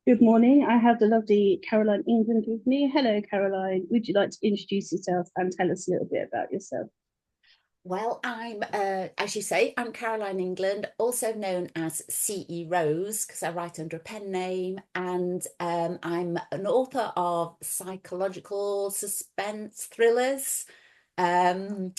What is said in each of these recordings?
Good morning. I have the lovely Caroline England with me. Hello, Caroline. Would you like to introduce yourself and tell us a little bit about yourself? Well, as you say, I'm Caroline England, also known as CE Rose, because I write under a pen name, and I'm an author of psychological suspense thrillers, um,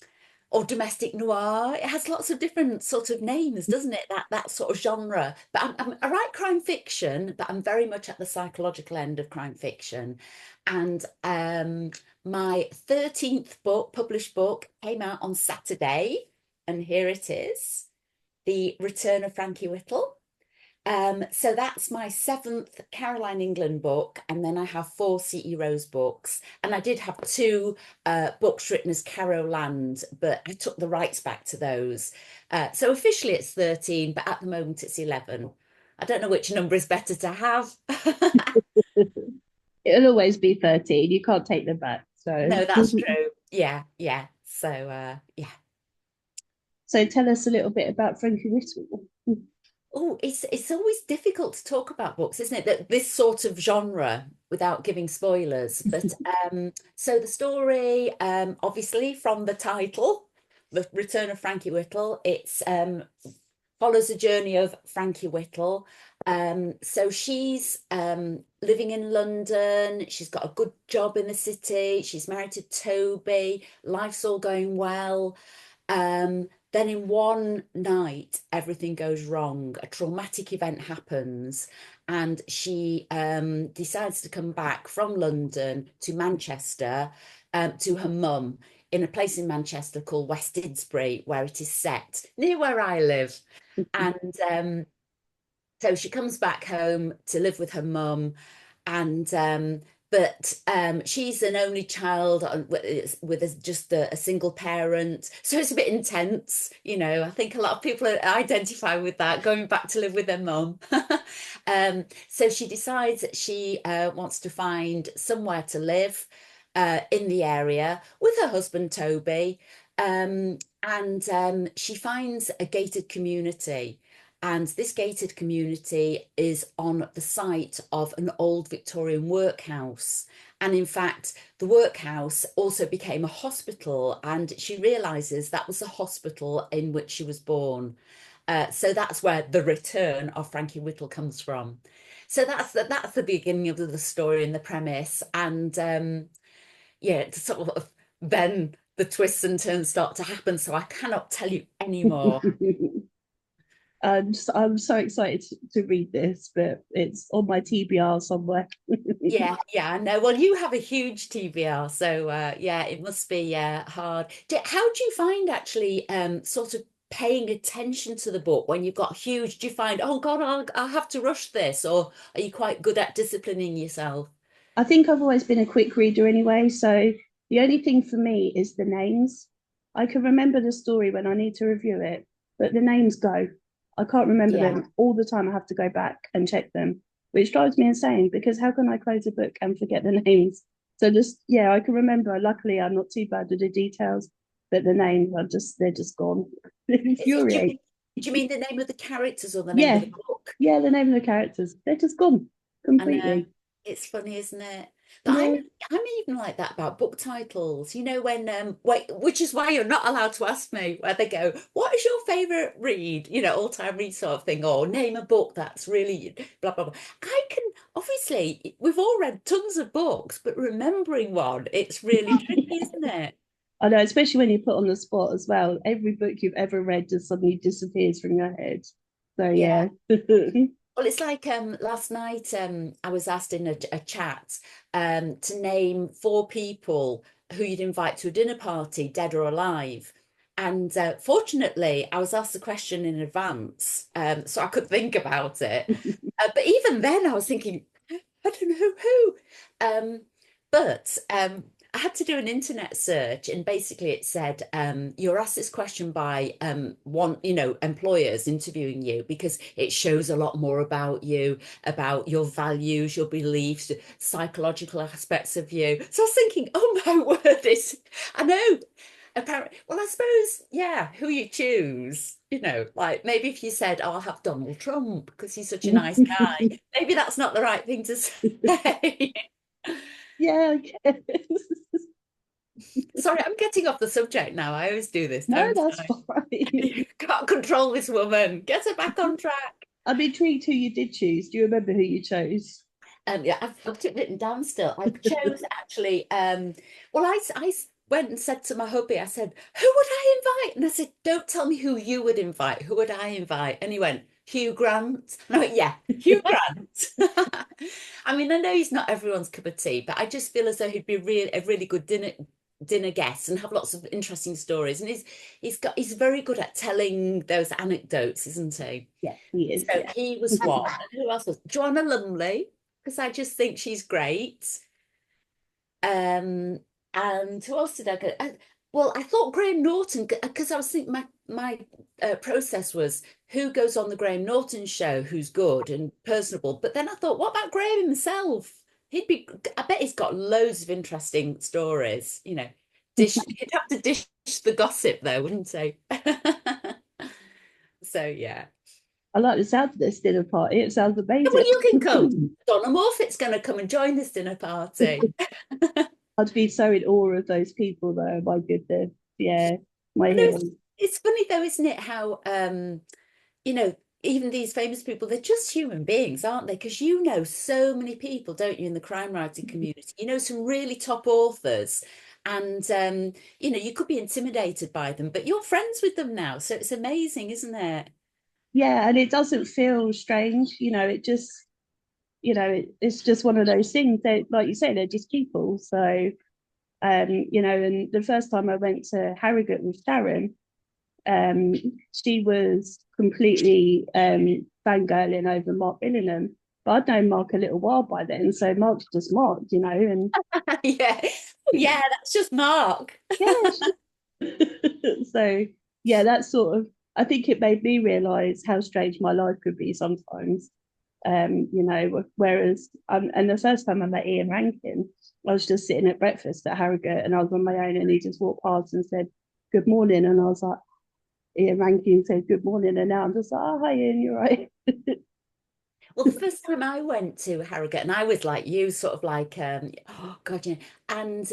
or domestic noir. It has lots of different sort of names, doesn't it? That sort of genre. But I write crime fiction, but I'm very much at the psychological end of crime fiction. And my 13th book, published book, came out on Saturday, and here it is, The Return of Frankie Whittle. So that's my seventh Caroline England book, and then I have four C.E. Rose books. And I did have two books written as Caro Land, but I took the rights back to those. So officially it's 13, but at the moment it's 11. I don't know which number is better to have. It'll always be 13. You can't take them back. So, No, that's true. Yeah, yeah. So yeah. so tell us a little bit about Frankie Whittle. Oh, it's always difficult to talk about books, isn't it? That this sort of genre without giving spoilers. But so the story, obviously from the title, The Return of Frankie Whittle, it's follows the journey of Frankie Whittle. So she's living in London. She's got a good job in the city. She's married to Toby. Life's all going well. Then in one night, everything goes wrong. A traumatic event happens, and she decides to come back from London to Manchester, to her mum in a place in Manchester called West Didsbury, where it is set, near where I live. And so she comes back home to live with her mum, and she's an only child just a single parent, so it's a bit intense. I think a lot of people identify with that, going back to live with their mum. So she decides that she wants to find somewhere to live in the area with her husband Toby, and she finds a gated community. And this gated community is on the site of an old Victorian workhouse. And in fact, the workhouse also became a hospital, and she realizes that was the hospital in which she was born. So that's where the return of Frankie Whittle comes from. So that's the beginning of the story and the premise. And yeah, it's sort of then the twists and turns start to happen. So I cannot tell you any more. I'm so excited to read this, but it's on my TBR somewhere. Yeah, yeah, I know. Well, you have a huge TBR, so yeah, it must be hard. How do you find actually sort of paying attention to the book when you've got huge? Do you find, oh God, I'll have to rush this, or are you quite good at disciplining yourself? I think I've always been a quick reader anyway, so the only thing for me is the names. I can remember the story when I need to review it, but the names go. I can't remember Yeah. them all the time. I have to go back and check them, which drives me insane because how can I close a book and forget the names? So just yeah, I can remember. Luckily, I'm not too bad with the details, but the names are they're just gone. It Do you infuriates. mean, do you mean the name of the characters or the name of Yeah, the book? yeah, the name of the characters, they're just gone I know. completely. It's funny, isn't it? But Yeah. I'm even like that about book titles. When wait, which is why you're not allowed to ask me where they go, what is your favorite read? All-time read sort of thing, or name a book that's really blah blah blah. I can obviously we've all read tons of books, but remembering one, it's really tricky, isn't it? I know, especially when you put on the spot as well. Every book you've ever read just suddenly disappears from your head. So Yeah. yeah. Well, it's like last night I was asked in a chat to name four people who you'd invite to a dinner party, dead or alive. And fortunately, I was asked the question in advance, so I could think about it. But even then, I was thinking, I don't know who. But I had to do an internet search, and basically it said you're asked this question by employers interviewing you because it shows a lot more about you, about your values, your beliefs, psychological aspects of you. So I was thinking, oh my word, this I know. apparently, well, I suppose, yeah, who you choose, you know, like maybe if you said, oh, I'll have Donald Trump because he's such a nice guy, maybe that's not the right thing to say. Yeah, I guess. Sorry, I'm getting off the subject now. I always do this, No, don't that's I? fine. Can't control this woman. Get her back on track. I'm intrigued who you did choose. Do you remember who you chose? Yeah, I've got it written down still. I chose actually, well, went and said to my hubby, I said, who would I invite? And I said, don't tell me who you would invite. Who would I invite? And he went, Hugh Grant. And I went, yeah, Hugh Grant. I mean, I know he's not everyone's cup of tea, but I just feel as though he'd be a really good dinner guest and have lots of interesting stories. And he's very good at telling those anecdotes, isn't he? Yeah, he is. So Yeah. he was one. And who else was? Joanna Lumley, because I just think she's great. Um, and who else did I go? Well, I thought Graham Norton, because I was thinking my process was who goes on the Graham Norton show, who's good and personable. But then I thought, what about Graham himself? I bet he's got loads of interesting stories, you know. He'd have to dish the gossip though, wouldn't he? So yeah. I like the sound of this dinner party. It sounds Yeah, well, amazing. you can come. Donna Morfitt's going to come and join this dinner party. I'd be so in awe of those people, though. My goodness. Yeah, my You know, heroes. it's funny though, isn't it? How you know, even these famous people, they're just human beings, aren't they? Because you know so many people, don't you, in the crime writing community? You know, some really top authors, and you know, you could be intimidated by them, but you're friends with them now, so it's amazing, isn't it? Yeah, and it doesn't feel strange. It just, it's just one of those things that, like you say, they're just people. So, and the first time I went to Harrogate with Sharon, um, she was completely fangirling over Mark Billingham. But I'd known Mark a little while by then, so Mark's just Mark, and Yeah, yeah, that's just Mark. yeah. So yeah, that's sort of. I think it made me realise how strange my life could be sometimes. Whereas and the first time I met Ian Rankin, I was just sitting at breakfast at Harrogate and I was on my own and he just walked past and said, good morning. And I was like, Ian Rankin said, good morning. And now I'm just like, oh, hi, Ian, you're right. Well, the first time I went to Harrogate, and I was like you, sort of like, oh God, yeah, and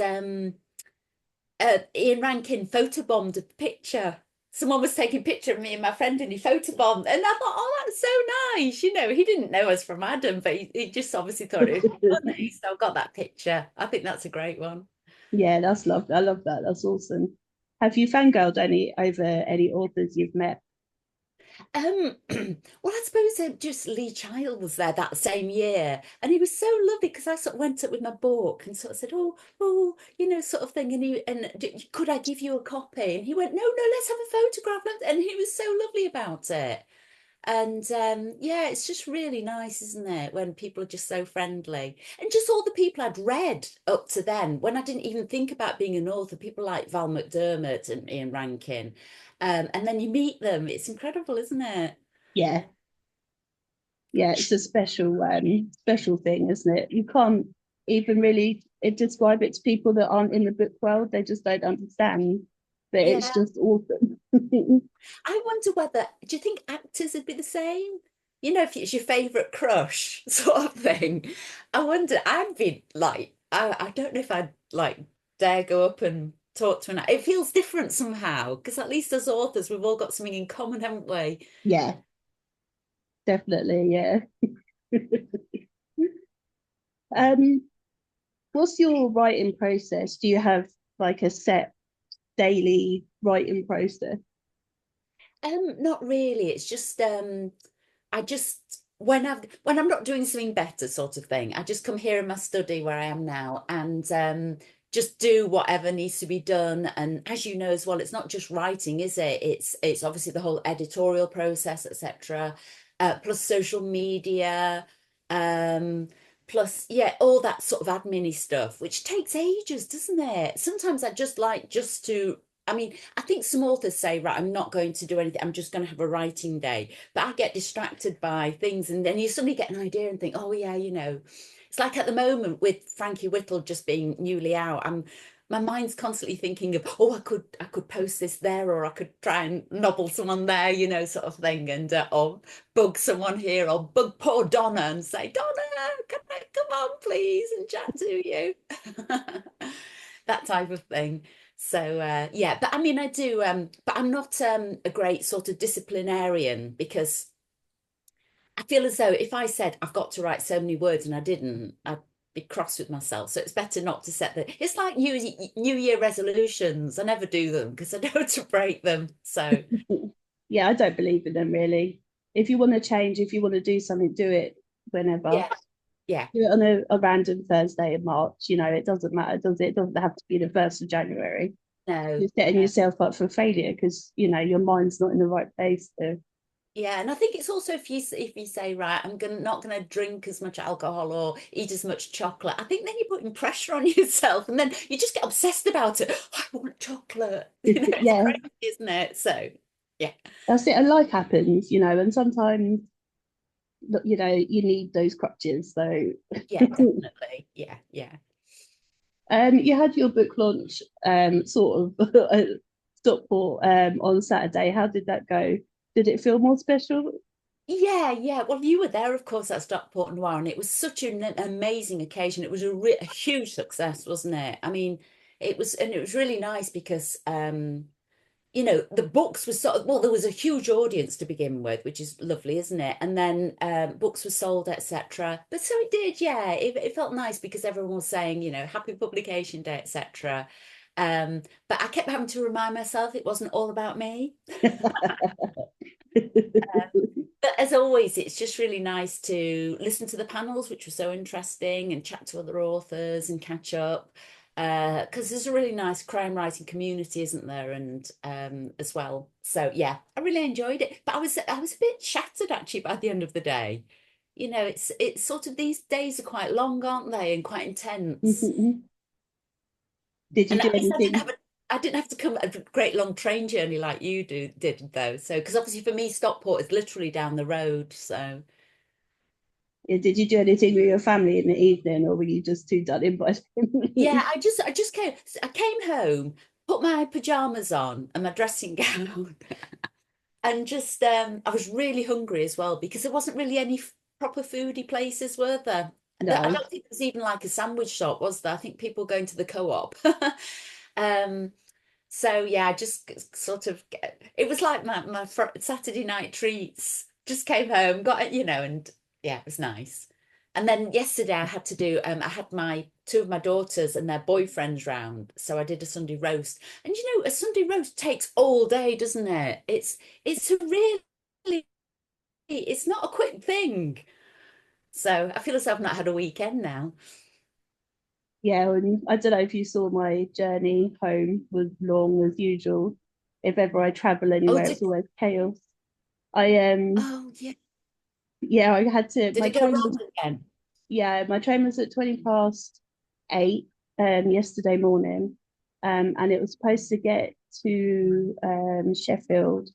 Ian Rankin photobombed a picture. Someone was taking a picture of me and my friend, and he photobombed. And I thought, oh, that's so nice. You know, he didn't know us from Adam, but he just obviously thought it was funny. So I got that picture. I think that's a great one. Yeah, that's lovely. I love that. That's awesome. Have you fangirled any over any authors you've met? Well, I suppose just Lee Child was there that same year, and he was so lovely because I sort of went up with my book and sort of said, "Oh, you know, sort of thing." Could I give you a copy? And he went, "No, let's have a photograph." And he was so lovely about it. And yeah, it's just really nice, isn't it, when people are just so friendly, and just all the people I'd read up to then, when I didn't even think about being an author, people like Val McDermott and Ian Rankin. And then you meet them. It's incredible, isn't it? Yeah, yeah, it's a special thing, isn't it? You can't even really describe it to people that aren't in the book world. They just don't understand. But it's Yeah. just awesome. I wonder whether, do you think actors would be the same? You know, if it's your favorite crush sort of thing. I wonder, I'd be like, I don't know if I'd like dare go up and talk to an actor. It feels different somehow, because at least as authors, we've all got something in common, haven't we? Yeah, definitely. Yeah. um, what's your writing process? Do you have like a set daily writing process? Not really. It's just I just when I'm not doing something better sort of thing, I just come here in my study where I am now and just do whatever needs to be done. And as you know as well, it's not just writing, is it? It's obviously the whole editorial process, etc. Plus social media, um, plus yeah, all that sort of admin stuff, which takes ages, doesn't it? Sometimes I just like just to I mean, I think some authors say, right, I'm not going to do anything. I'm just going to have a writing day. But I get distracted by things. And then you suddenly get an idea and think, oh, yeah, you know, it's like at the moment with Frankie Whittle just being newly out. my mind's constantly thinking of, oh, I could post this there, or I could try and nobble someone there, you know, sort of thing, and or bug someone here, or bug poor Donna and say, Donna, can I come on, please, and chat to you, that type of thing. So yeah, but I mean, I do, but I'm not a great sort of disciplinarian, because I feel as though if I said I've got to write so many words and I didn't, I'd be cross with myself. So it's better not to set the. It's like New Year resolutions. I never do them because I know to break them. So Yeah, I don't believe in them really. If you want to change, if you want to do something, do it whenever. yeah, yeah, Do it on a random Thursday in March. You know, it doesn't matter, does it? It doesn't have to be the 1st of January. no, You're setting no. yourself up for failure because you know your mind's not in the right place. So Yeah, and I think it's also if you say, right, I'm gonna not gonna drink as much alcohol or eat as much chocolate. I think then you're putting pressure on yourself, and then you just get obsessed about it. I want chocolate. You know, it's yeah, crazy, isn't it? So yeah, that's it. And life happens, you know, and sometimes you know you need those crutches. So yeah, definitely. Yeah, yeah. you had your book launch sort of Stockport on Saturday. How did that go? Did it feel more special? Yeah, yeah. Well, you were there, of course, at Stockport Noir, and it was such an amazing occasion. It was a huge success, wasn't it? I mean, it was really nice because, you know, the books were sort of, well, there was a huge audience to begin with, which is lovely, isn't it? And then books were sold, etc. But so it did, yeah. It felt nice because everyone was saying, you know, happy publication day, etc. But I kept having to remind myself it wasn't all about me. But as always, it's just really nice to listen to the panels, which were so interesting, and chat to other authors and catch up. Because there's a really nice crime writing community, isn't there? And as well. So yeah, I really enjoyed it. But I was a bit shattered actually by the end of the day. You know, it's sort of these days are quite long, aren't they? And quite intense. Did you And do at least anything? I didn't have to come a great long train journey like you did though. So because obviously for me, Stockport is literally down the road. So Did you do anything with your family in the evening, or were you just too done in by yeah, then? I came home, put my pajamas on and my dressing gown, and just I was really hungry as well because there wasn't really any proper foodie places, were there? I No. don't think there's even like a sandwich shop, was there? I think people going to the co-op. Um, so yeah, I just sort of it was like my Saturday night treats. Just came home, got it, you know, and yeah, it was nice. And then yesterday I had to do I had my two of my daughters and their boyfriends round, so I did a Sunday roast. And you know, a Sunday roast takes all day, doesn't it? It's a really it's not a quick thing. So I feel as though I've not had a weekend now. Yeah, and I don't know if you saw my journey home was long as usual. If ever I travel Oh, anywhere, it's always chaos. I oh yeah. yeah, I had to Did my it go train was wrong again? yeah, my train was at 8:20 yesterday morning. And it was supposed to get to Sheffield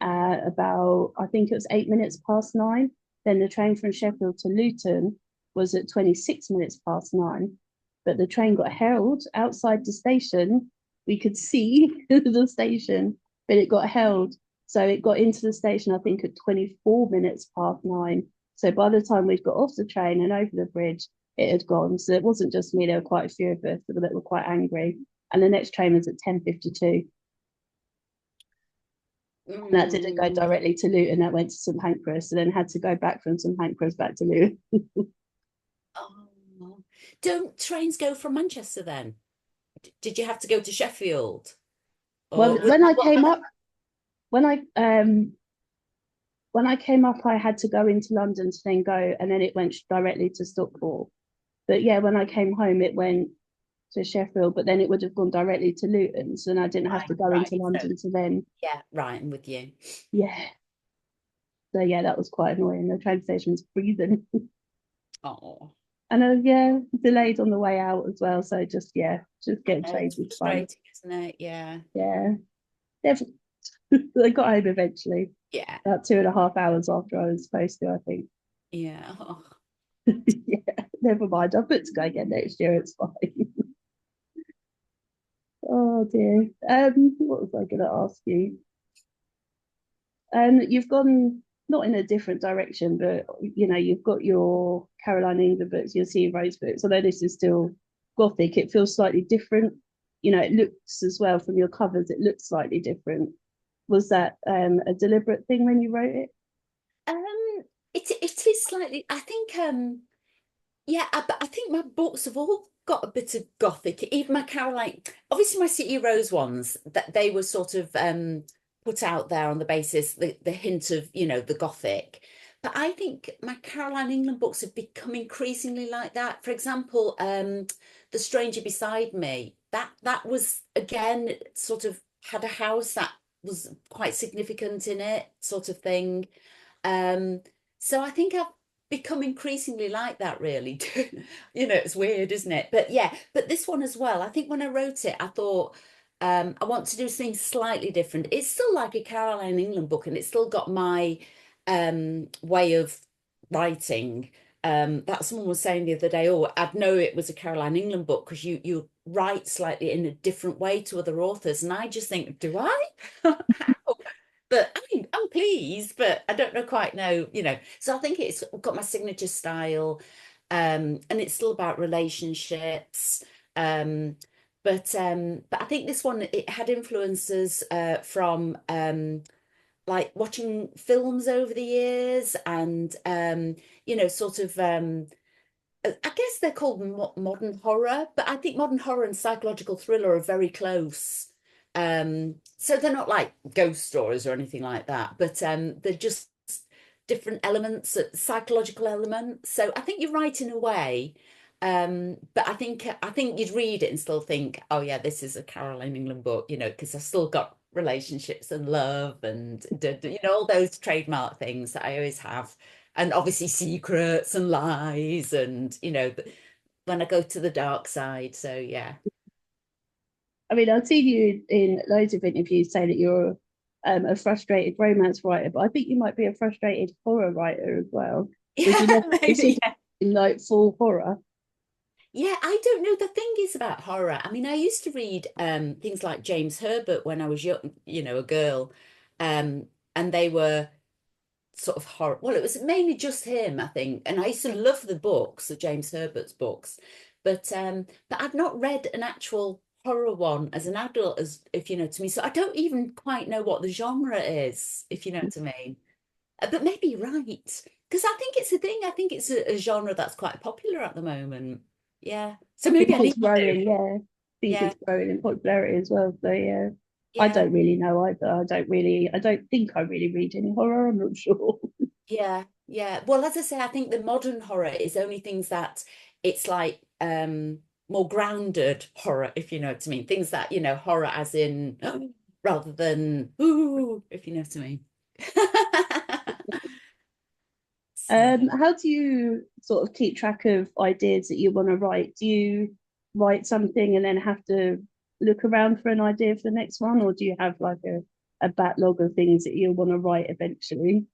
about I think it was 8 minutes past 9. Then the train from Sheffield to Luton was at 26 minutes past 9. But the train got held outside the station. We could see the station, but it got held. So it got into the station, I think, at 24 minutes past 9. So by the time we got off the train and over the bridge, it had gone. So it wasn't just me, there were quite a few of us that were quite angry. And the next train was at 10:52. And that didn't go Mm. directly to Luton, that went to St Pancras, and then had to go back from St Pancras back to Luton. Oh, don't trains go from Manchester then? Did you have to go to Sheffield? Well, Or what? when I when I came up, I had to go into London to then go, and then it went directly to Stockport. But yeah, when I came home, it went to Sheffield, but then it would have gone directly to Luton, so then I didn't have Right, to go into right. So London to then yeah, right, I'm with you. yeah. So yeah, that was quite annoying. The train station's freezing. Oh, And yeah, delayed on the way out as well. So just yeah, just I getting know changed it's was fine. frustrating, isn't it? Yeah, Yeah, they've I got home eventually, yeah, about 2.5 hours after I was supposed to, I think. yeah. Oh, Yeah, never mind. I'll put to go again next year. It's fine. Oh dear. What was I going to ask you? You've gone not in a different direction, but you've got your Caroline England books, your C. Rose books. Although this is still Gothic, it feels slightly different. It looks as well from your covers, it looks slightly different. Was that a deliberate thing when you wrote it? Um, it is slightly. I think yeah, but I think my books have all got a bit of gothic. Even my Caroline, obviously my City Rose ones, that they were sort of put out there on the basis the hint of the gothic. But I think my Caroline England books have become increasingly like that. For example, The Stranger Beside Me, that was again sort of had a house that was quite significant in it, sort of thing. Um, so I think I've become increasingly like that, really. It's weird, isn't it? But yeah, but this one as well. I think when I wrote it, I thought I want to do something slightly different. It's still like a Caroline England book, and it's still got my way of writing. That someone was saying the other day, oh, I'd know it was a Caroline England book because you write slightly in a different way to other authors. And I just think, do I? How? But I mean, I'm pleased, but I don't know quite know. So I think it's got my signature style, and it's still about relationships. Um, but I think this one it had influences from like watching films over the years and sort of I guess they're called modern horror, but I think modern horror and psychological thriller are very close. So they're not like ghost stories or anything like that, but they're just different elements, psychological elements. So I think you're right in a way. But I think you'd read it and still think, oh yeah, this is a Caroline England book, because I've still got relationships and love and all those trademark things that I always have, and obviously secrets and lies and when I go to the dark side. So yeah. I mean, I've seen you in loads of interviews say that you're a frustrated romance writer, but I think you might be a frustrated horror writer as well. Would you Yeah, never consider maybe. Yeah. in like full horror? Yeah, I don't know. The thing is about horror. I mean, I used to read things like James Herbert when I was young, a girl. And they were sort of horror. Well, it was mainly just him, I think. And I used to love the books, the James Herbert's books. But I've not read an actual horror one as an adult, as if you know what I mean. So I don't even quite know what the genre is, if you know what I mean. But maybe you're right. Because I think it's a thing. I think it's a genre that's quite popular at the moment. Yeah. So I maybe I think it's need to. growing, yeah. I think Yeah. it's growing in popularity as well. So yeah. I Yeah. don't really know either. I don't think I really read any horror, I'm not sure. Yeah. Yeah. Well, as I say, I think the modern horror is only things that it's like more grounded horror, if you know what I mean. Things that, horror as in rather than ooh, if you know what I mean. So. How do you sort of keep track of ideas that you want to write? Do you write something and then have to look around for an idea for the next one, or do you have like a backlog of things that you want to write eventually?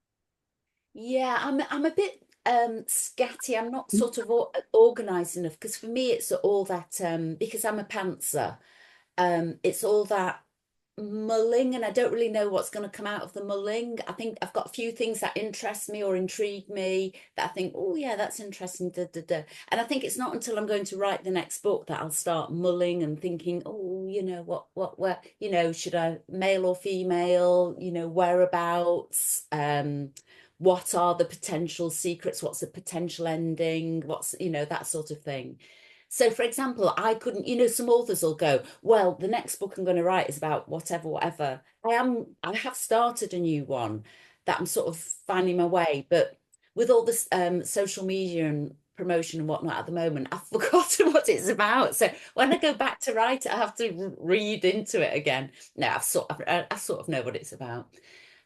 Yeah, I'm a bit scatty. I'm not sort of organized enough because for me it's all that because I'm a pantser. It's all that mulling, and I don't really know what's going to come out of the mulling. I think I've got a few things that interest me or intrigue me that I think, oh yeah, that's interesting. Da, da, da. And I think it's not until I'm going to write the next book that I'll start mulling and thinking, oh, where, should I male or female, whereabouts, what are the potential secrets, what's the potential ending, what's, that sort of thing. So, for example, I couldn't, some authors will go, well, the next book I'm going to write is about whatever, whatever. I have started a new one that I'm sort of finding my way, but with all this social media and promotion and whatnot at the moment, I've forgotten what it's about. So when I go back to write it, I have to read into it again. No, I sort of know what it's about.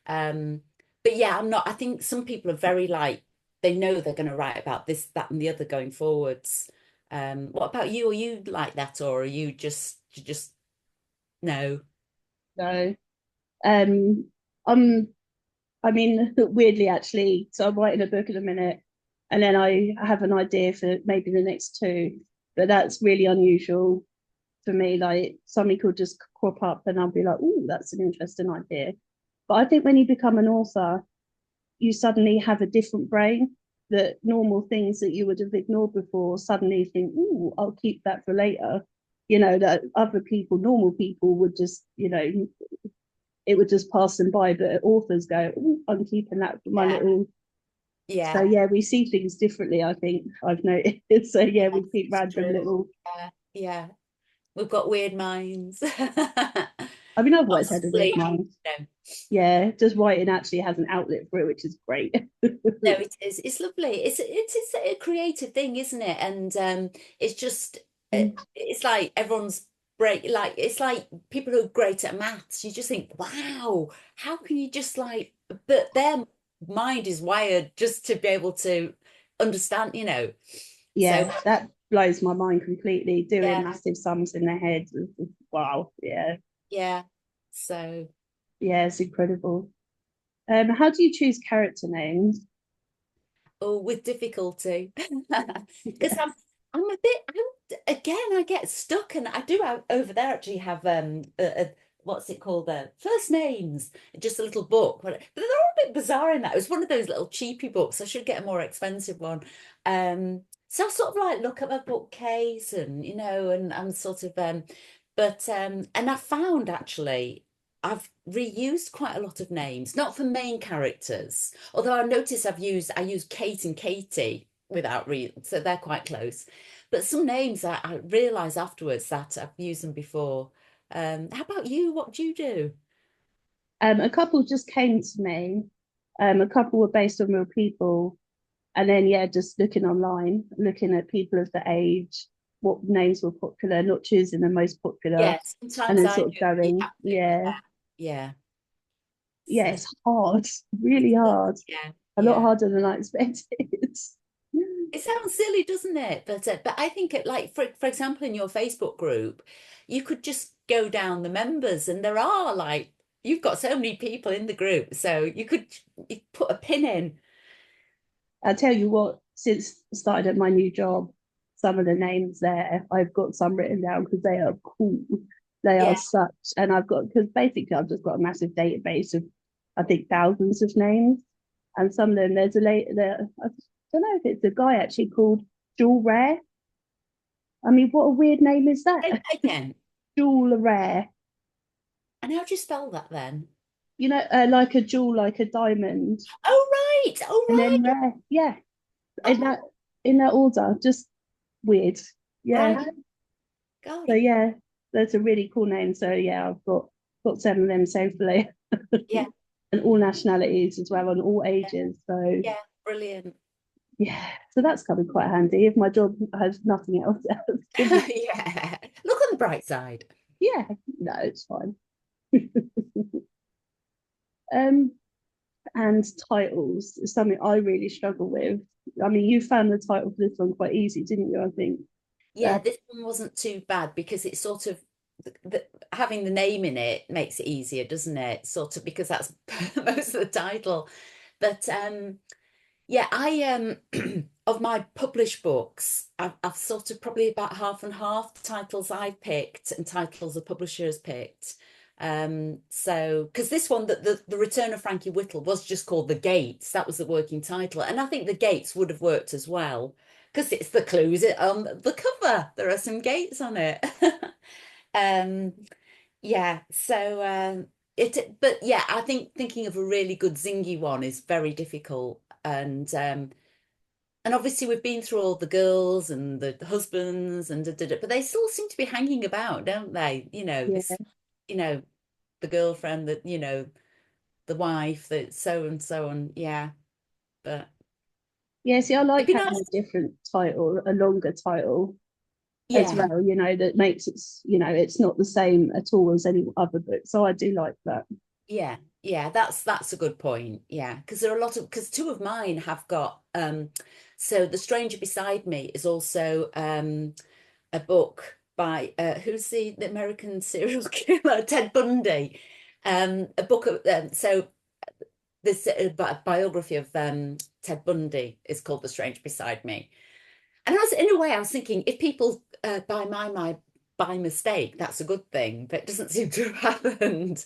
Um, but yeah, I'm not. I think some people are very like they know they're going to write about this, that, and the other going forwards. What about you? Are you like that, or are you just no? So, um, I'm, I mean, weirdly actually, so I'm writing a book in a minute, and then I have an idea for maybe the next two, but that's really unusual. for me. Like something could just crop up and I'll be like, oh, that's an interesting idea. But I think when you become an author, you suddenly have a different brain, that normal things that you would have ignored before suddenly think, oh, I'll keep that for later. You know, that other people, normal people would just, you know, it would just pass them by, but authors go, oh, I'm keeping that for my Yeah, little. So yeah, yeah, we see things differently, I think I've noticed. So yeah, yeah, we keep it's random true. little. Yeah, yeah. We've got weird minds. I mean, I've always Lots of had a weird sleep. mind. No, Yeah, just writing actually has an outlet for it, which is great. no, it is. It's lovely. It's a creative thing, isn't it? And it's just it's like everyone's break. Like it's like people who are great at maths. You just think, wow, how can you just like? But their mind is wired just to be able to understand. So Yeah, that blows my mind completely. Doing yeah, massive sums in their head. Wow. Yeah. yeah. So. Yeah, it's incredible. How do you choose character names? Oh, with difficulty, because Yeah. I'm a bit again. I get stuck, and I do over there actually have what's it called? First names, just a little book, but they're all a bit bizarre in that. It was one of those little cheapy books. I should get a more expensive one. So I sort of like look at my bookcase, and and I'm sort of and I found actually. I've reused quite a lot of names, not for main characters. Although I notice I use Kate and Katie without re so they're quite close. But some names I realise afterwards that I've used them before. How about you? What do you do? A couple just came to me. A couple were based on real people. And then, yeah, just looking online, looking at people of the age, what names were popular, not choosing the most popular, Yeah, and sometimes then I sort of do going, absolutely yeah, that. Yeah. yeah, So it's hard, really hard, yeah, a lot yeah. harder than I expected. It sounds silly, doesn't it? But I think it like for example in your Facebook group, you could just go down the members and there are like you've got so many people in the group, so you put a pin in. I tell you what, since I started at my new job, some of the names there, I've got some written down because they are cool. They are Yeah. such, and I've got, because basically I've just got a massive database of, I think, thousands of names. And some of them, there's a late, there, I don't know if it's a guy actually called Jewel Rare. I mean, what a weird name is that? Again. Jewel Rare. And how do you spell that then? You know, like a jewel, like a diamond, Oh right. Oh and then right. rare. Yeah, in Oh that in that order. Just weird. Yeah. right. God. So yeah, that's a really cool name. So yeah, I've got some of them saved for later. Yeah. And all nationalities as well, and all ages. So Yeah. Brilliant. yeah, so that's coming quite handy if my job has nothing else. Yeah. Look on the bright side. Yeah, no, it's fine. um, and titles is something I really struggle with. I mean, you found the title for this one quite easy, didn't you? I think. Yeah, this one wasn't too bad because it's sort of having the name in it makes it easier, doesn't it? Sort of because that's most of the title. But yeah, I of my published books, I've sort of probably about half and half the titles I've picked and titles the publishers picked. So because this one, the Return of Frankie Whittle was just called The Gates. That was the working title, and I think The Gates would have worked as well because it's the clues on the cover. There are some gates on it. Um, yeah, so but yeah, I think thinking of a really good zingy one is very difficult. And obviously we've been through all the girls and the husbands and but they still seem to be hanging about, don't they? Yeah, You know, the girlfriend that, the wife that so and so on. Yeah. But yeah. See, I it'd like be having nice. a different title, a longer title as Yeah. well. You know, that makes it. You know, it's not the same at all as any other book. So I do like that. Yeah. Yeah, that's a good point. Yeah, because there are a lot of because two of mine have got so The Stranger Beside Me is also a book by who's the American serial killer Ted Bundy. A book of so this biography of Ted Bundy is called The Stranger Beside Me. And I was in a way I was thinking if people buy my by mistake, that's a good thing, but it doesn't seem to have happened.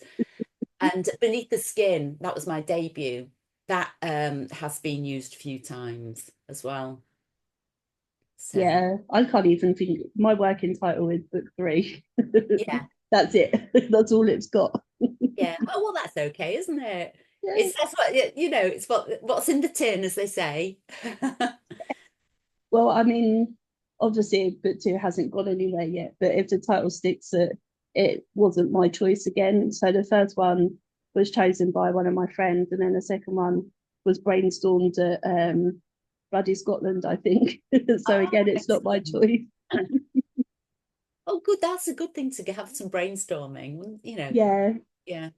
And Beneath the Skin, that was my debut. That has been used a few times as well. So Yeah, I can't even think. My working title is book three. yeah, That's it. That's all it's got. yeah. Oh, well, that's okay, isn't it? Yeah. It's that's what it's what's in the tin, as they say. Well, I mean, obviously, book two hasn't gone anywhere yet, but if the title sticks, it wasn't my choice again. So the first one was chosen by one of my friends, and then the second one was brainstormed at Bloody Scotland, I think. So Oh, again, it's not my excellent. choice. Oh, good. That's a good thing to have some brainstorming, Yeah, Yeah.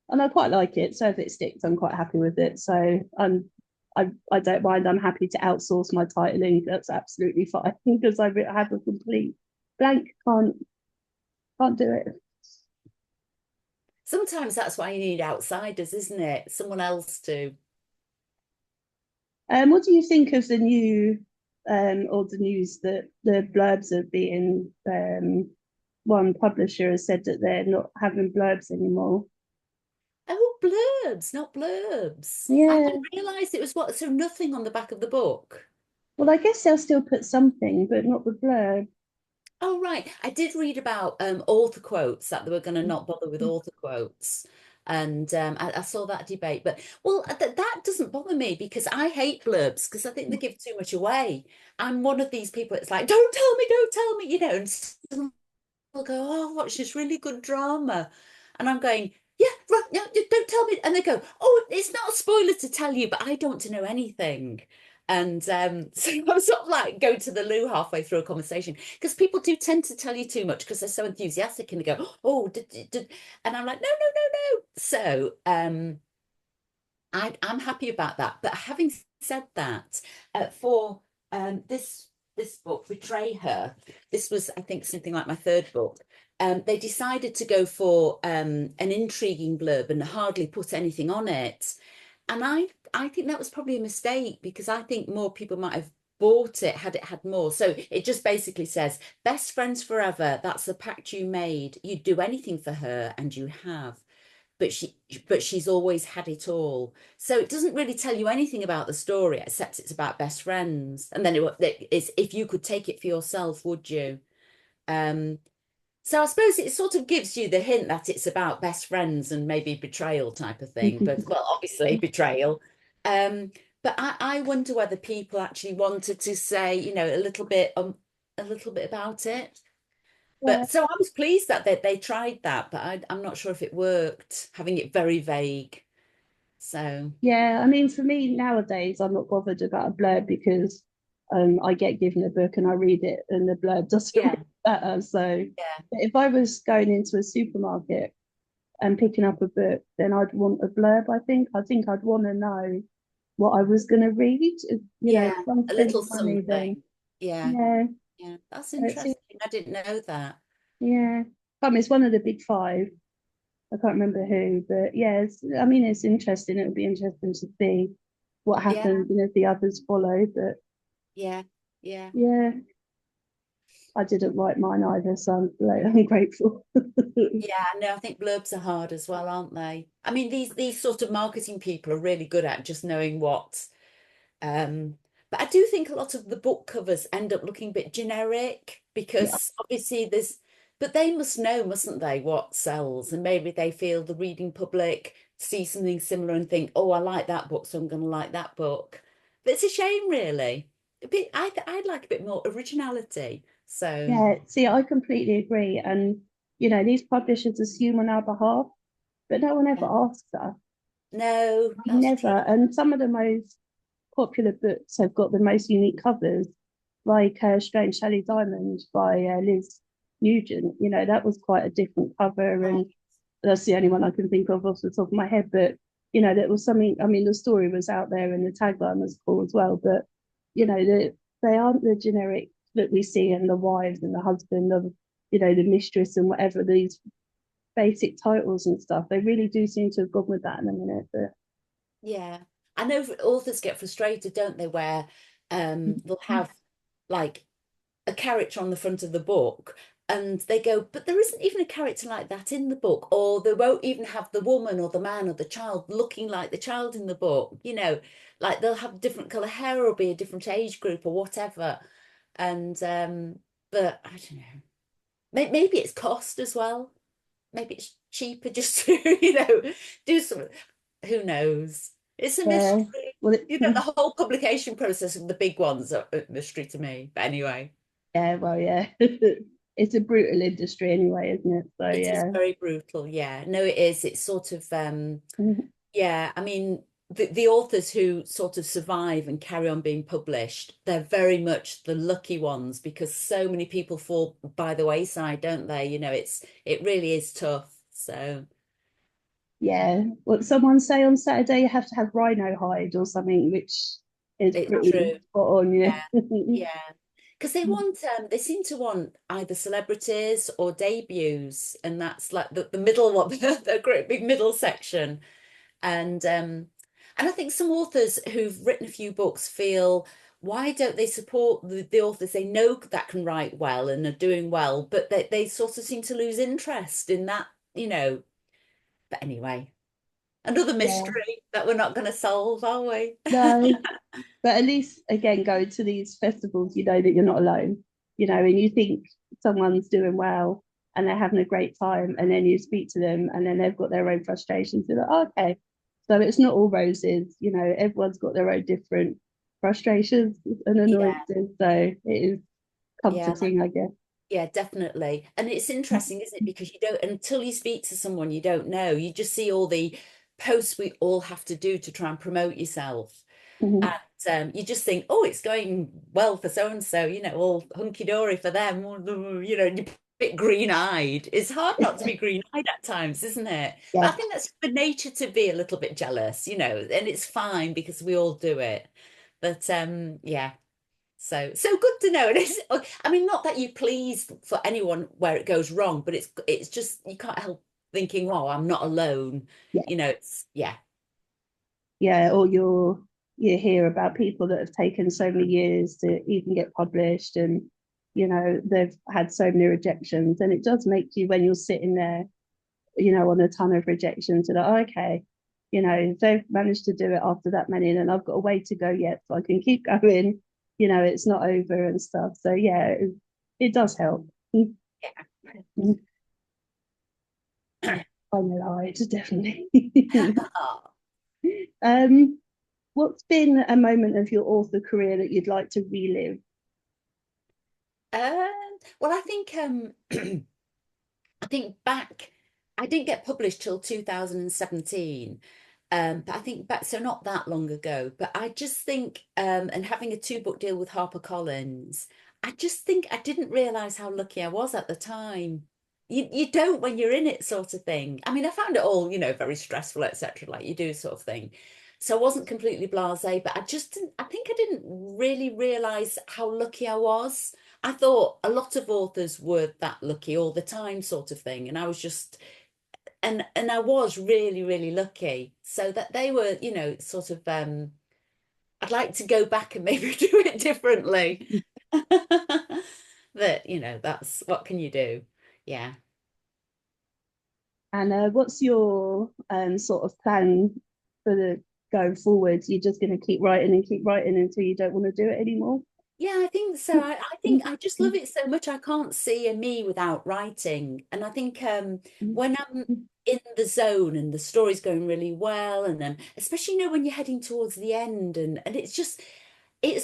and I quite like it. So if it sticks, I'm quite happy with it. So I don't mind. I'm happy to outsource my titling. That's absolutely fine because I have a complete blank. Can't do it. Sometimes that's why you need outsiders, isn't it? Someone else to. What do you think of the new or the news that the blurbs are being one publisher has said that they're not having blurbs anymore? Oh, blurbs, not blurbs. I Yeah. didn't realize it was what, so nothing on the back of the book. Well, I guess they'll still put something, but not the blurb. Oh, right. I did read about author quotes that they were going to not bother with author quotes. And I saw that debate. But, well, that doesn't bother me because I hate blurbs because I think they give too much away. I'm one of these people, it's like, don't tell me, and someone will go, oh, watch this really good drama. And I'm going, yeah, right, no, don't tell me. And they go, oh, it's not a spoiler to tell you, but I don't want to know anything. And so I'm sort of like go to the loo halfway through a conversation because people do tend to tell you too much because they're so enthusiastic and they go, oh, and I'm like, no, no, no, no. So I'm happy about that. But having said that, for this book, Betray Her, this was, I think, something like my third book. They decided to go for an intriguing blurb and hardly put anything on it. And I think that was probably a mistake because I think more people might have bought it had it had more. So it just basically says, best friends forever. That's the pact you made. You'd do anything for her, and you have. But she's always had it all. So it doesn't really tell you anything about the story, except it's about best friends. And then it's if you could take it for yourself, would you? Um, so I suppose it sort of gives you the hint that it's about best friends and maybe betrayal type of thing, but well, obviously betrayal. Um, but I wonder whether people actually wanted to say, a little bit about it. Yeah. But so I was pleased that they tried that, but I'm not sure if it worked, having it very vague. So Yeah, I mean, for me nowadays, I'm not bothered about a blurb because I get given a book and I read it, and the blurb doesn't really yeah, matter. So, yeah, but if I was going into a supermarket and picking up a book, then I'd want a blurb. I think I'd want to know what I was going to read. If yeah, I'm a little spending money, then something. Yeah, yeah, yeah, that's it's interesting. I didn't know that. yeah. I mean, it's one of the big five. I can't remember who, but yeah, I mean, it's interesting. It would be interesting to see what Yeah, happens and if the others follow. But yeah, yeah. yeah, I didn't write mine either, so I'm grateful. Yeah, no, I think blurbs are hard as well, aren't they? I mean, these sort of marketing people are really good at just knowing what. Um, but I do think a lot of the book covers end up looking a bit generic Yeah, because obviously but they must know, mustn't they, what sells? And maybe they feel the reading public see something similar and think, oh, I like that book, so I'm going to like that book. But it's a shame, really. I'd like a bit more originality. So, yeah. See, I completely agree. And these publishers assume on our behalf, but no one ever yeah. asks us. No, We that's true. never. And some of the most popular books have got the most unique covers, like Strange Sally Diamond by Liz Nugent. That was quite a different cover, Right. and that's the only one I can think of off the top of my head. But that was something. I mean, the story was out there, and the tagline was cool as well. But they aren't the generic that we see in the wives and the husband of the mistress and whatever these basic titles and stuff. They really do seem to have gone with that in a minute. But Yeah. I know authors get frustrated, don't they, where they'll have like a character on the front of the book, and they go, but there isn't even a character like that in the book, or they won't even have the woman or the man or the child looking like the child in the book, like they'll have different color hair or be a different age group or whatever. And but I don't know, maybe it's cost as well. Maybe it's cheaper just to, do some, who knows? It's a Yeah. mystery. Well, it, The whole publication process of the big ones are a mystery to me. But anyway, yeah, well, yeah. It's a brutal industry anyway, isn't it? So it is yeah. very brutal. Yeah, no, it is. It's sort of, Mhm. yeah, I mean, the authors who sort of survive and carry on being published, they're very much the lucky ones because so many people fall by the wayside, don't they? It really is tough. So Yeah. What someone say on Saturday, you have to have rhino hide or something, which is it's pretty true. spot on, yeah. Yeah, yeah. Because they seem to want either celebrities or debuts, and that's like the middle one, the great big middle section. And I think some authors who've written a few books feel, why don't they support the authors they know that can write well and are doing well, but they sort of seem to lose interest in that, you know. But anyway, another Yeah. mystery that we're not going to solve, are we? No, but at least again, go to these festivals, you know that you're not alone, and you think someone's doing well and they're having a great time, and then you speak to them and then they've got their own frustrations. You're like, oh, okay, so it's not all roses, everyone's got their own different frustrations and Yeah, annoyances. So it is yeah. comforting, I guess. Yeah, definitely. And it's interesting, isn't it? Because you don't, until you speak to someone you don't know, you just see all the posts we all have to do to try and promote yourself. Mhm. And you just think, oh, it's going well for so and so, all hunky dory for them, you're a bit green-eyed. It's hard not to be green-eyed at times, isn't it? But I Yeah. think that's for nature to be a little bit jealous, and it's fine because we all do it. But yeah. So good to know. And I mean, not that you please for anyone where it goes wrong, but it's just you can't help thinking, oh, I'm not alone. Yeah. It's yeah, Yeah, or you hear about people that have taken so many years to even get published, and they've had so many rejections, and it does make you, when you're sitting there, on a ton of rejections, and like, oh, okay, if they've managed to do it after that many, then I've got a way to go yet, so I can keep going. It's not over and stuff. So yeah, it does help. I know, I definitely. yeah. um What's been a moment of your author career that you'd like to relive? Well, I think I think back, I didn't get published till 2017. But I think back, so not that long ago, but I just think, and having a two-book deal with HarperCollins, I just think I didn't realize how lucky I was at the time. You don't when you're in it, sort of thing. I mean, I found it all, very stressful, etc., like you do, sort of thing. So I wasn't completely blasé, but I just didn't, I think I didn't really realize how lucky I was. I thought a lot of authors were that lucky all the time, sort of thing. And I was just, and I was really, really lucky. So that they were, sort of, I'd like to go back and maybe do it differently. But, that's what can you do? Yeah. And what's your sort of plan for the going forward? You're just going to keep writing until you don't want to do it anymore? Yeah, I think so. I think I just love it so much. I can't see a me without writing. And I think when I'm in the zone and the story's going really well, and especially, when you're heading towards the end, and it's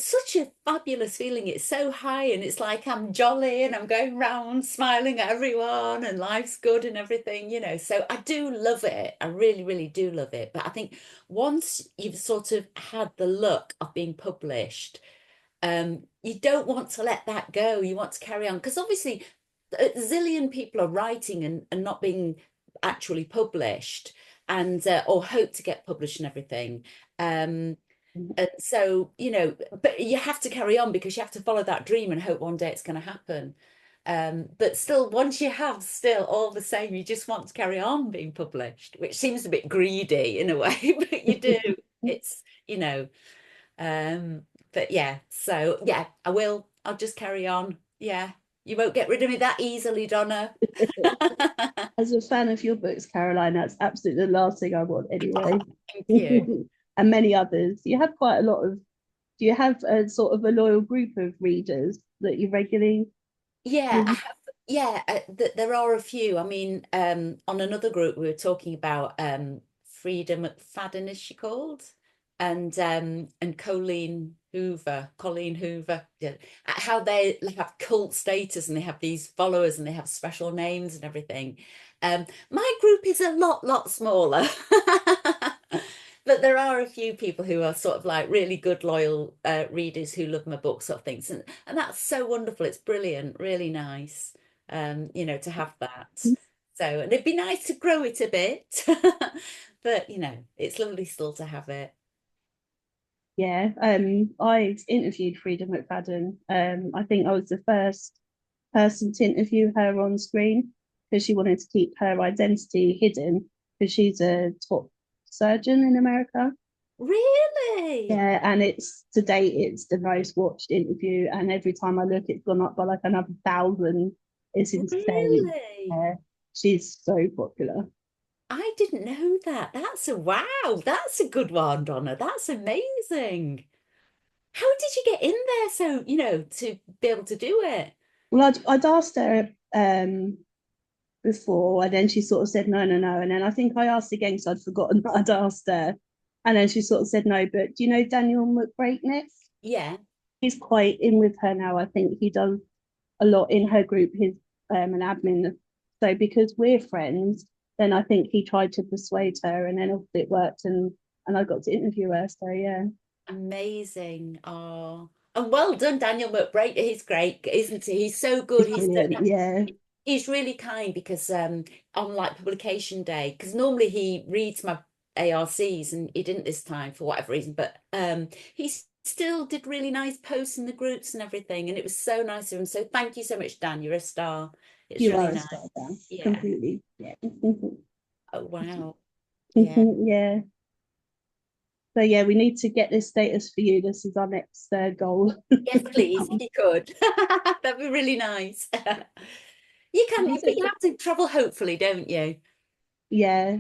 such a fabulous feeling. It's so high, and it's like I'm jolly and I'm going round smiling at everyone, and life's good and everything. So I do love it. I really, really do love it. But I think once you've sort of had the luck of being published, you don't want to let that go. You want to carry on because obviously a zillion people are writing and not being actually published, and or hope to get published and everything. And so, but you have to carry on because you have to follow that dream and hope one day it's going to happen. But still, once you have, still all the same, you just want to carry on being published, which seems a bit greedy in a way, but you do. It's, um, but yeah, so yeah, I'll just carry on. Yeah, You won't get rid of me that easily, Donna. As a fan of your books, Caroline, that's absolutely the last thing I want anyway. Thank you. And many others. You have quite a lot of, do you have a sort of a loyal group of readers that you regularly Yeah, I read? have. Yeah, there are a few. I mean, on another group we were talking about Frida McFadden, is she called? And Colleen Hoover, yeah, how they have cult status and they have these followers and they have special names and everything. My group is a lot smaller. But there are a few people who are sort of like really good, loyal readers who love my books, sort of things, and that's so wonderful. It's brilliant, really nice, to have that. So, and it'd be nice to grow it a bit, but it's lovely still to have it. Yeah, I've interviewed Frida McFadden. I think I was the first person to interview her on screen because she wanted to keep her identity hidden because she's a top surgeon in America. Really? Yeah, and it's to date it's the most watched interview, and every time I look, it's gone up by like another 1,000. It's insane. Really? Yeah, she's so popular. I didn't know that. That's a wow. That's a good one, Donna. That's amazing. How did you get in there so, to be able to do it? Well, I'd asked her before, and then she sort of said no, no, no, and then I think I asked again because I'd forgotten that I'd asked her, and then she sort of said no. But do you know Daniel McBreakness? Yeah. He's quite in with her now. I think he does a lot in her group. His an admin. So because we're friends, then I think he tried to persuade her, and then it worked, and I got to interview her. So yeah, Amazing. Oh, and well done, Daniel McBride. He's great, isn't he? He's so good. it's brilliant. Yeah, He's really kind because on like publication day, because normally he reads my ARCs and he didn't this time for whatever reason, but he still did really nice posts in the groups and everything, and it was so nice of him. So thank you so much, Dan. You're a star. It's you really are a nice. star, Dan. Yeah. Completely. Yeah. Oh, wow. Yeah. Yeah. So yeah, we need to get this status for you. This is our next goal. Yes, please, if you could. That'd be really nice. You can, but you have to travel hopefully, don't you? Yeah.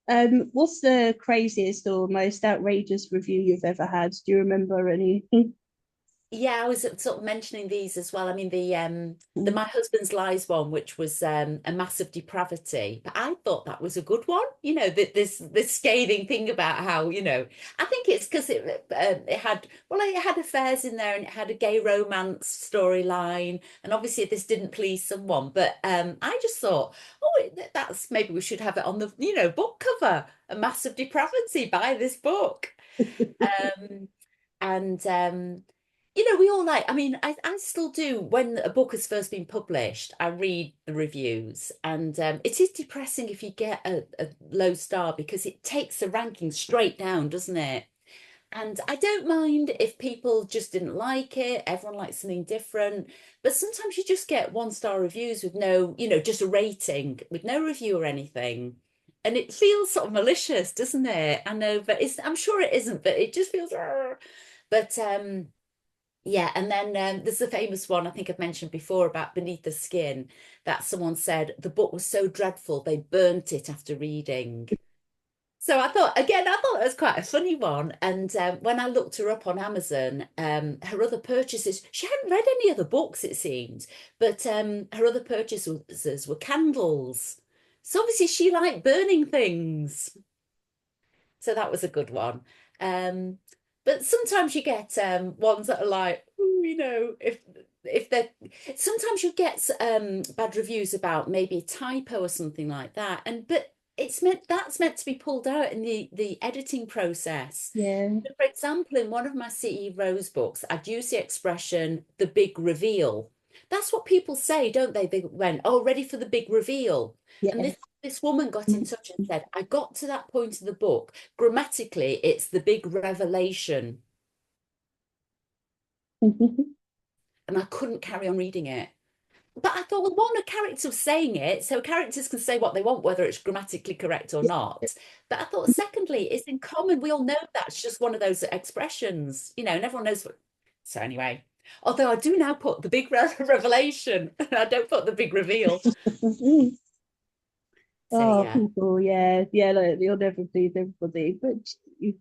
What's the craziest or most outrageous review you've ever had? Do you remember any? Yeah, I was sort of mentioning these as well. I mean, the My Husband's Lies one, which was a massive depravity, but I thought that was a good one. That this scathing thing about how, I think it's because it had affairs in there and it had a gay romance storyline, and obviously this didn't please someone, but I just thought, oh, that's maybe we should have it on the book cover, a massive depravity, buy this book. Um, and we all like, I mean, I still do. When a book has first been published, I read the reviews, and it is depressing if you get a low star because it takes the ranking straight down, doesn't it? And I don't mind if people just didn't like it, everyone likes something different, but sometimes you just get one-star reviews with no, just a rating with no review or anything. And it feels sort of malicious, doesn't it? I know, but I'm sure it isn't, but it just feels. "Argh." But yeah, and then there's the famous one I think I've mentioned before about Beneath the Skin, that someone said the book was so dreadful they burnt it after reading. So I thought that was quite a funny one. And when I looked her up on Amazon, her other purchases, she hadn't read any other books, it seemed, but her other purchases were candles. So obviously she liked burning things. So that was a good one. Um, but sometimes you get ones that are like, "Ooh, if they're sometimes you get bad reviews about maybe a typo or something like that. But that's meant to be pulled out in the editing process. Yeah. For example, in one of my C.E. Rose books, I'd use the expression the big reveal. That's what people say, don't they? They went, oh, ready for the big reveal. And Yeah. this woman got in touch and said, I got to that point of the book. Grammatically, it's the big revelation. And I couldn't carry on reading it. But I thought, well, one, a character was saying it, so characters can say what they want, whether it's grammatically correct or not. But I thought, secondly, it's in common. We all know that's just one of those expressions, and everyone knows what. So anyway, Although I do now put the big revelation. I don't put the big reveal. So Oh, yeah. people, yeah, yeah, like, you'll never please everybody, but you,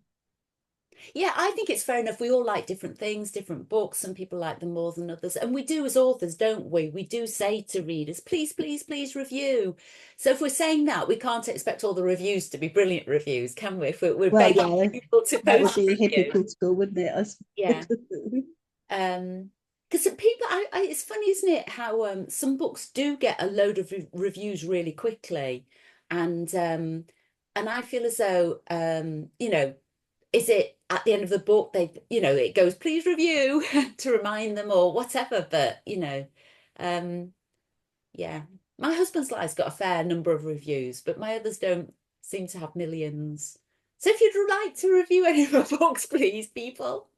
Yeah, I think it's fair enough. We all like different things, different books. Some people like them more than others. And we do as authors, don't we? We do say to readers, please, please, please review. So if we're saying that, we can't expect all the reviews to be brilliant reviews, can we? If we're well, begging yeah, people to that would post be reviews. hypocritical, wouldn't it? I Yeah. suppose. Because people, it's funny, isn't it, how some books do get a load of reviews really quickly, and I feel as though is it at the end of the book it goes please review to remind them or whatever, but um, yeah, my husband's lie's got a fair number of reviews, but my others don't seem to have millions. So if you'd like to review any of my books, please, people.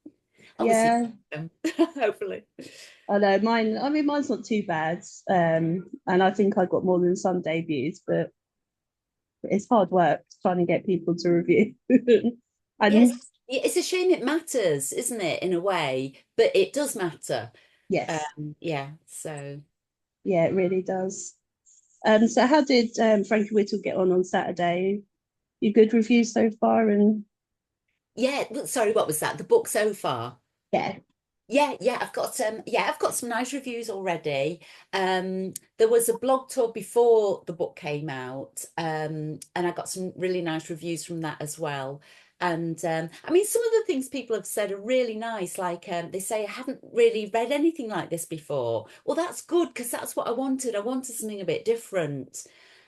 Obviously, Yeah, hopefully. I know mine. I mean, mine's not too bad, and I think I got more than some debuts, but it's hard work trying to get people to review. Yes, And it's a shame it matters, isn't it, in a way? But it does matter. yes, Yeah, so yeah, it really does. So how did Frankie Whittle get on Saturday? You good reviews so far? And yeah, sorry, what was that? The book so far? yeah, I've got some nice reviews already. There was a blog tour before the book came out, and I got some really nice reviews from that as well. And I mean, some of the things people have said are really nice. Like they say, I haven't really read anything like this before. Well, that's good because that's what I wanted. I wanted something a bit different.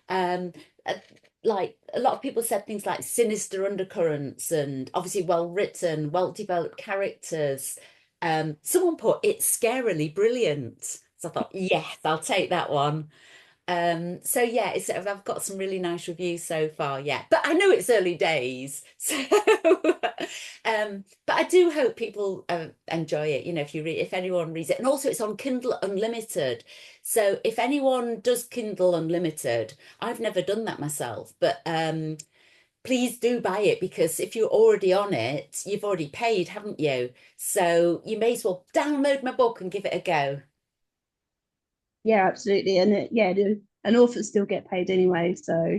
Um, uh, like a lot of people said things like sinister undercurrents and obviously well written, well developed characters. Someone put it's scarily brilliant. So I thought, yes, I'll take that one. So yeah, I've got some really nice reviews so far, yeah. But I know it's early days, so but I do hope people enjoy it. If anyone reads it, and also it's on Kindle Unlimited. So if anyone does Kindle Unlimited, I've never done that myself, but please do buy it because if you're already on it, you've already paid, haven't you? So you may as well download my book and give it a go. yeah, absolutely. And yeah, an author still get paid anyway, so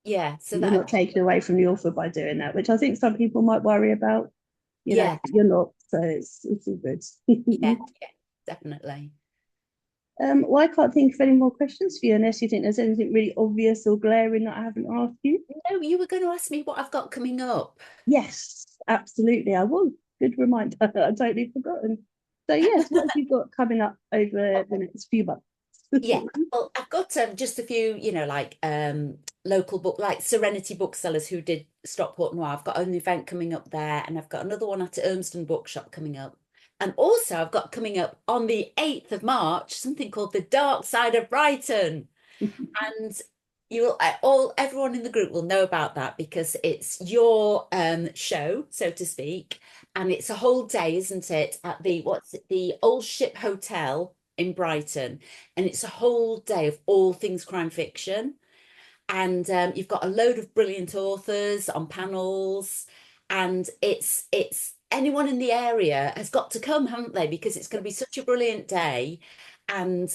Yeah, so you're not that taken away from the author by doing that, which I think some people might worry about. yeah, You're not, so it's all good. yeah, yeah, definitely. Well, I can't think of any more questions for you unless you think there's anything really obvious or glaring that I haven't asked you. No, you were going to ask me what I've got coming up. Yes, absolutely. I will. Good reminder. I totally forgotten. So yes, what have you got coming up over the next few months? Yeah, well, I've got just a few, like local book, like Serenity Booksellers who did Stockport Noir. I've got an event coming up there, and I've got another one at Urmston Bookshop coming up. And also, I've got coming up on the 8th of March something called The Dark Side of Brighton. And you will all everyone in the group will know about that because it's your show, so to speak, and it's a whole day, isn't it, at the Old Ship Hotel in Brighton, and it's a whole day of all things crime fiction. And you've got a load of brilliant authors on panels, and it's anyone in the area has got to come, haven't they? Because it's going to be such a brilliant day, and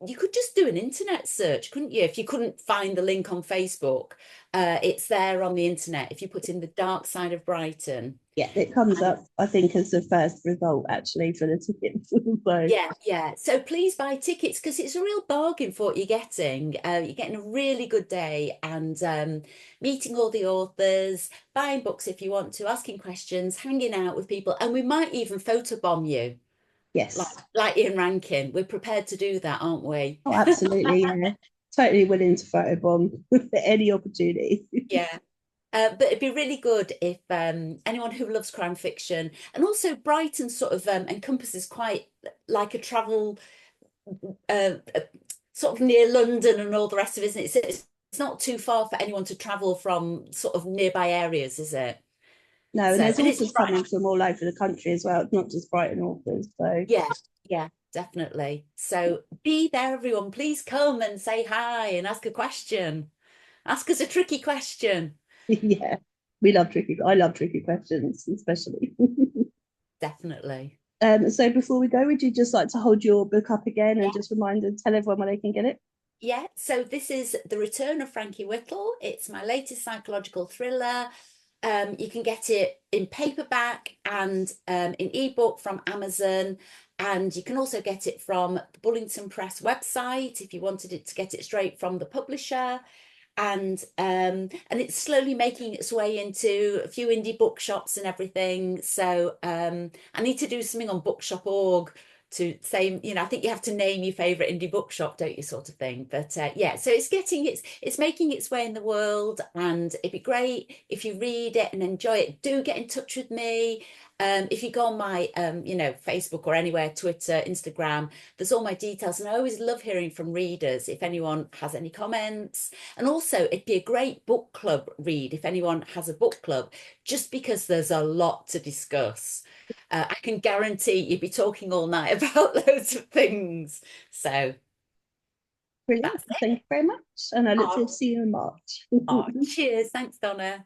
you could just do an internet search, couldn't you? If you couldn't find the link on Facebook, it's there on the internet. If you put in the dark side of Brighton, Yeah, it comes up, I think, as the first result actually for the tickets. So yeah, yeah. So please buy tickets because it's a real bargain for what you're getting. You're getting a really good day and meeting all the authors, buying books if you want to, asking questions, hanging out with people, and we might even photobomb you, like yes. like Ian Rankin. We're prepared to do that, aren't we? Oh, absolutely, yeah. Totally willing to photobomb for any opportunity. Yeah. But it'd be really good if anyone who loves crime fiction, and also Brighton sort of encompasses quite like a travel uh, sort of near London and all the rest of it, isn't it? It's not too far for anyone to travel from sort of nearby areas, is it? No, and So, there's and it's authors coming from all over the country as well, not just Brighton authors. So yeah, yeah, definitely. So be there, everyone. Please come and say hi and ask a question. Ask us a tricky question. yeah, we love tricky. I love tricky questions, especially. Definitely. So before we go, would you just like to hold your book up again Yeah. and just remind and tell everyone where they can get it? Yeah, so this is The Return of Frankie Whittle. It's my latest psychological thriller. You can get it in paperback and in ebook from Amazon. And you can also get it from the Bullington Press website if you wanted it to get it straight from the publisher. And it's slowly making its way into a few indie bookshops and everything. So I need to do something on bookshop.org to say, you know, I think you have to name your favorite indie bookshop, don't you, sort of thing. But yeah, so it's making its way in the world, and it'd be great if you read it and enjoy it. Do get in touch with me. If you go on my you know, Facebook or anywhere, Twitter, Instagram, there's all my details. And I always love hearing from readers if anyone has any comments. And also, it'd be a great book club read if anyone has a book club, just because there's a lot to discuss. I can guarantee you'd be talking all night about loads of things. So Brilliant. that's it. Thank you very much. And I look forward Oh, to seeing you in March. oh, cheers. Thanks, Donna.